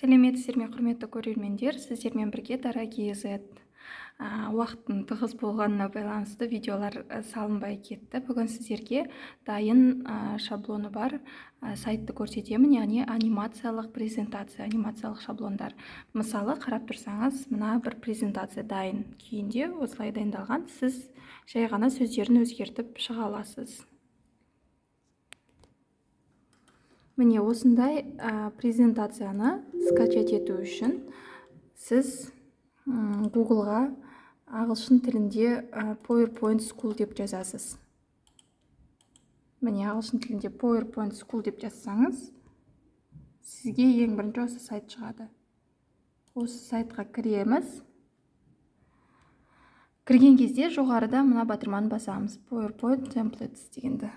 Сәлеметсіздер ме, құрметті көрермендер, сіздермен бірге Дара KZ уақыттың тығыз болғанына байланысты видеолар салынбай кетті. Бүгін сіздерге дайын шаблоны бар сайтты көрсетемін, яғни анимациялық презентация, анимациялық шаблондар. Мысалы, қарап тұрсаңыз, мына бір презентация дайын күйінде осылай дайындалған. Сіз жай ғана сөздерін өзгертіп шыға аласыз. Міне осындай презентацияны скачать ету үшін сіз Google-ға ағылшын тілінде PowerPoint School деп жазасыз. Міне ағылшын тілінде PowerPoint School деп жазсаңыз, сізге ең бірінші осы сайт шығады. Осы сайтқа кіреміз. Кірген кезде жоғарыда мына батырманы басамыз. PowerPoint Templates дегенді.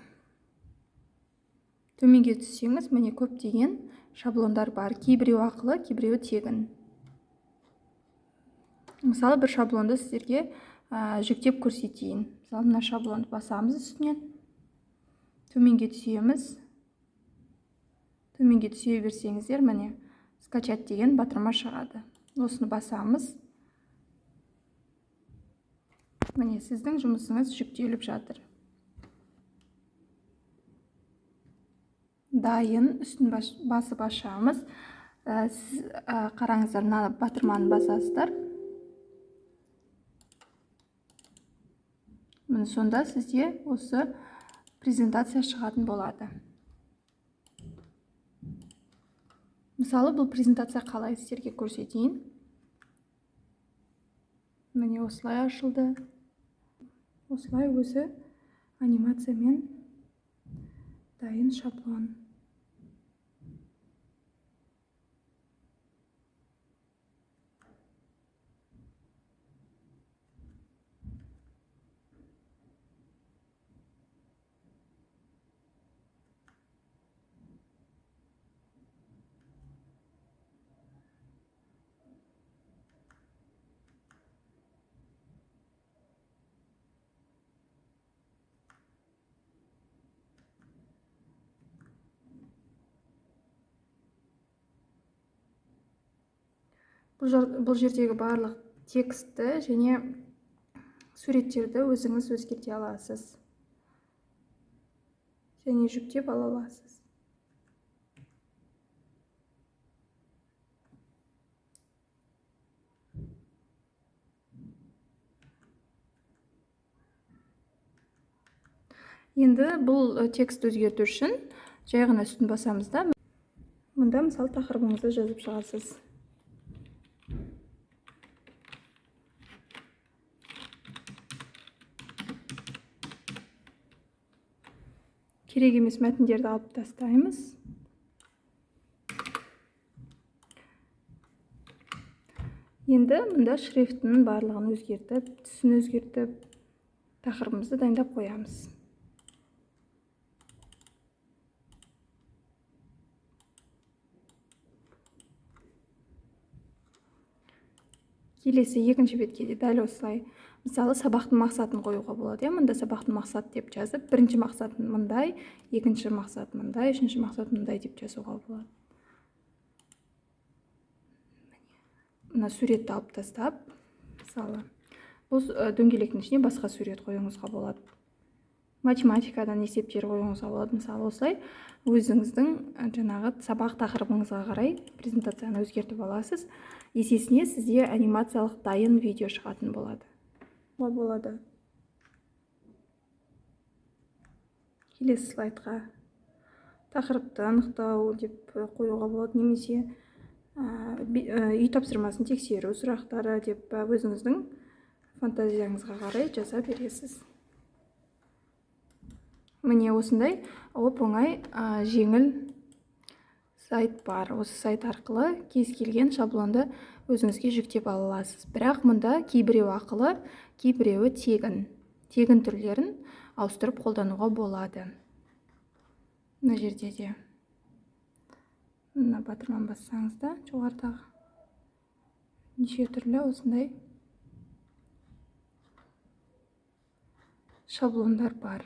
Төменге түссеңіз, міне көптеген шаблондар бар. Кейбіреу ақылы, кейбіреуі тегін. Мысалы, бір шаблонды сіздерге жүктеп көрсетейін. Мысалы, мына шаблонды басамыз үстінен. Төменге түсеміз. Төменге түсе берсеңіздер, міне скачать деген батырма шығады. Осыны басамыз. Міне сіздің жұмысыңыз жүктеліп жатыр. Дайын, үстін басып ашамыз. Сіз қараңыздар, мына батырманы басасыздар. Міне сонда сізде осы презентация шығатын болады. Мысалы, бұл презентация қалай сіздерге көрсетейін. Міне осылай ашылды. Осылай өзі анимациямен дайын шаблон. Бұл жердегі барлық текстті және суреттерді өзіңіз өзгерте аласыз. Және жүктеп ала аласыз. Енді бұл текст өзгерту үшін жай ғана үстін басамыз да. Мұнда мысалы тақырыбыңызды жазып шығасыз. Керек емес мәтіндерді алып тастаймыз. Енді мұнда шрифтінің барлығын өзгертіп, түсін өзгертіп, тақырыбымызды дайындап қоямыз. Келесі екінші бетке де дәл осылай. Мысалы, сабақтың мақсатын қоюға болады. Мұнда сабақтың мақсаты деп жазып, бірінші мақсатын мұндай, екінші мақсат мұндай, үшінші мақсат мұндай деп жазуға болады. Мына суретті алып тастап, мысалы, бұл дөңгелектің ішіне басқа сурет қоюыңызға болады. Математикадан есептер қоюыңызға болады. Мысалы, осылай өзіңіздің жаңағы сабақ тақырыбыңызға қарай презентацияны өзгертіп аласыз. Есесіне сізде анимациялық дайын видео шығатын болады. Келесі слайдқа тақырыпты анықтау деп қоюға болады, немесе үй тапсырмасын тексеру сұрақтары деп өзіңіздің фантазияңызға қарай жаза бересіз. Міне осындай оп-оңай жеңіл сайт бар. Осы сайт арқылы кез келген шаблонды өзіңізге жүктеп ала аласыз. Бірақ мұнда кейбіреу ақылы, кейбіреуі тегін. Тегін түрлерін ауыстырып қолдануға болады. Мына жерде де. Мына батырман бассаңыз да, жоғарыдағы неше түрлі осындай шаблондар бар.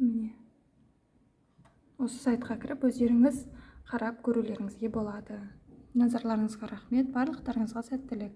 міне осы сайтқа кіріп өздеріңіз қарап көрулеріңізге болады. Назарларыңызға рахмет, барлықтарыңызға сәттілік.